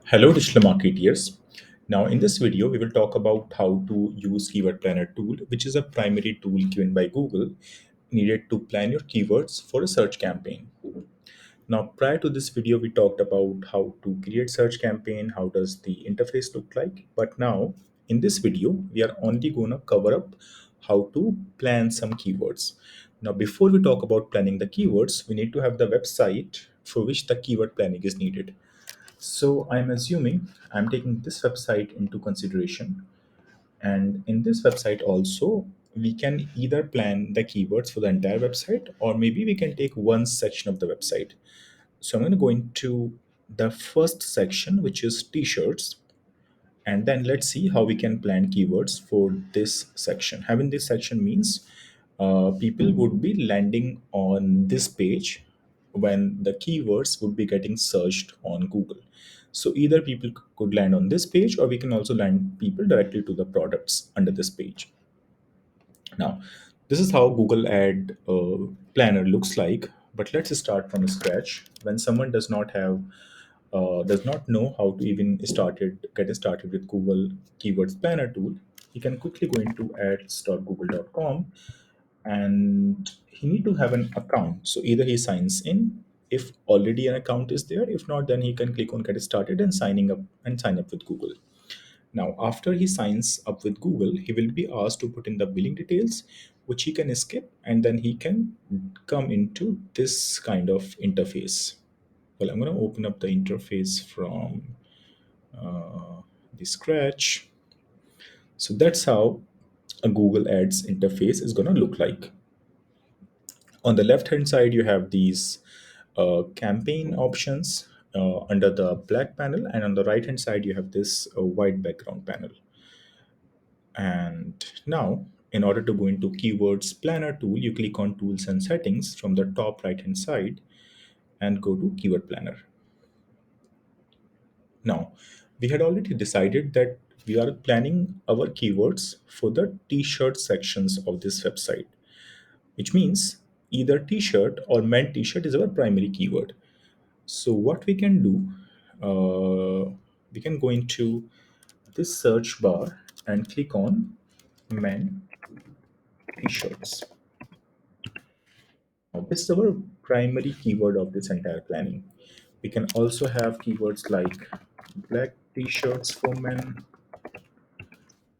Hello, digital marketeers. Now, in this video, we will talk about how to use Keyword Planner tool, which is a primary tool given by Google needed to plan your keywords for a search campaign. Now, prior to this video, we talked about how to create search campaign, how does the interface look like. But now, in this video, we are only going to cover up how to plan some keywords. Now, before we talk about planning the keywords, we need to have the website for which the keyword planning is needed. So I'm assuming I'm taking this website into consideration. And in this website also, we can either plan the keywords for the entire website, or maybe we can take one section of the website. So I'm going to go into the first section, which is t-shirts. And then let's see how we can plan keywords for this section. Having this section means people would be landing on this page when the keywords would be getting searched on Google. So either people could land on this page, or we can also land people directly to the products under this page. Now, this is how Google Ad Planner looks like. But let's start from scratch. When someone does not know how to even get started with Google Keywords Planner tool, he can quickly go into ads.google.com, and he need to have an account. So either he signs in if already an account is there. If not, then he can click on get started and sign up with Google. Now, after he signs up with Google, he will be asked to put in the billing details, which he can skip, and then he can come into this kind of interface. Well, I'm going to open up the interface from the scratch. So that's how a Google Ads interface is going to look like. On the left hand side, you have these campaign options under the black panel, and on the right hand side, you have this white background panel. And now, in order to go into Keywords Planner tool, you click on Tools and Settings from the top right hand side and go to Keyword Planner. Now, we had already decided that we are planning our keywords for the t-shirt sections of this website, which means either t-shirt or men t-shirt is our primary keyword. So what we can do, we can go into this search bar and click on men t-shirts. Now, this is our primary keyword of this entire planning. We can also have keywords like black t-shirts for men,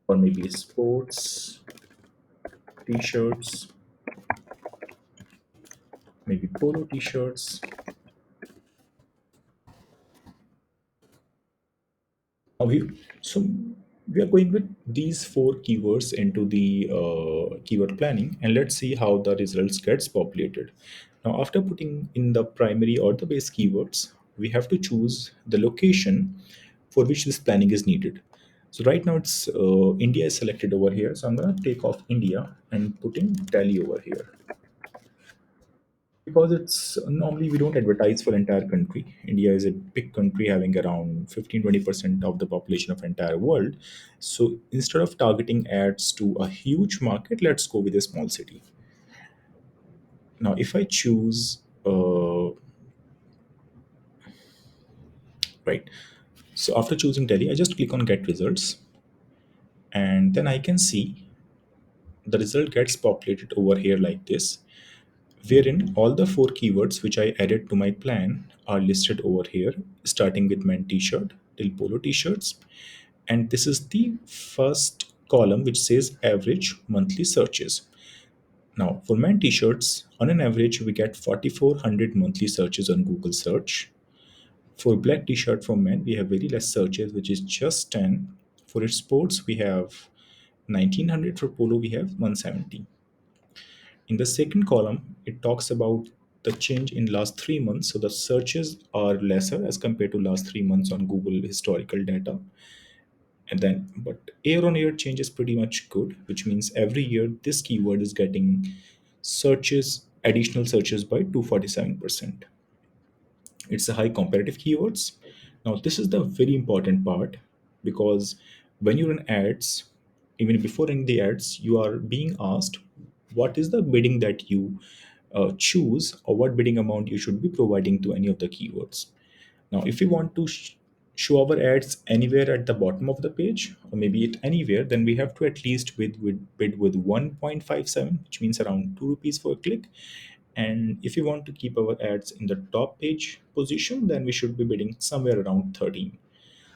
or maybe sports t-shirts, maybe polo t-shirts. Now so we are going with these four keywords into the keyword planning, and let's see how the results gets populated. Now, after putting in the primary or the base keywords, we have to choose the location for which this planning is needed. So right now it's India is selected over here. So I'm going to take off India and put in Delhi over here, because it's normally we don't advertise for entire country. India is a big country having around 15-20% of the population of entire world. So instead of targeting ads to a huge market, let's go with a small city. Now if I choose right, so after choosing Delhi, I just click on get results, and then I can see the result gets populated over here like this, wherein all the four keywords which I added to my plan are listed over here, starting with men t-shirt till polo t-shirts. And this is the first column which says average monthly searches. Now, for men t-shirts, on an average, we get 4,400 monthly searches on Google search. For black t-shirt for men, we have very less searches, which is just 10. For its sports, we have 1,900. For polo, we have 170. In the second column, it talks about the change in last 3 months. So the searches are lesser as compared to last 3 months on Google historical data. And then, but year on year change is pretty much good, which means every year this keyword is getting additional searches by 247%. It's a high competitive keywords. Now, this is the very important part, because when you run ads, even before running the ads, you are being asked what is the bidding that you choose, or what bidding amount you should be providing to any of the keywords. Now, if you want to show our ads anywhere at the bottom of the page, or maybe it anywhere, then we have to at least bid with 1.57, which means around 2 rupees for a click. And if you want to keep our ads in the top page position, then we should be bidding somewhere around 13.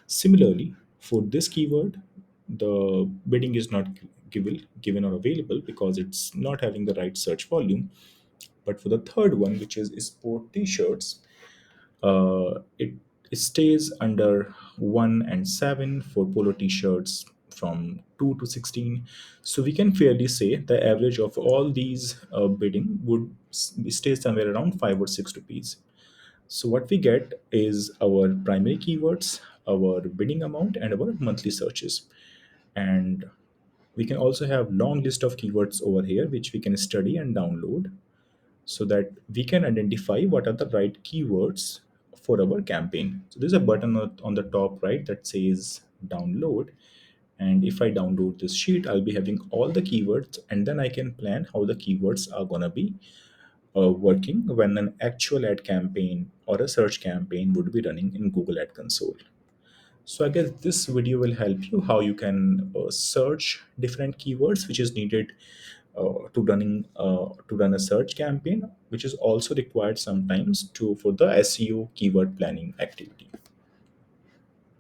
Similarly, for this keyword, the bidding is not given or available because it's not having the right search volume. But for the third one, which is sport t-shirts, it stays under 1 and 7 for polo t-shirts from 2 to 16. So we can fairly say the average of all these bidding would stay somewhere around 5 or 6 rupees. So what we get is our primary keywords, our bidding amount, and our monthly searches. And we can also have long list of keywords over here which we can study and download so that we can identify what are the right keywords for our campaign. So there's a button on the top right that says download. And if I download this sheet, I'll be having all the keywords, and then I can plan how the keywords are gonna be working when an actual ad campaign or a search campaign would be running in Google Ad Console. So I guess this video will help you how you can search different keywords which is needed to run a search campaign, which is also required sometimes to for the SEO keyword planning activity.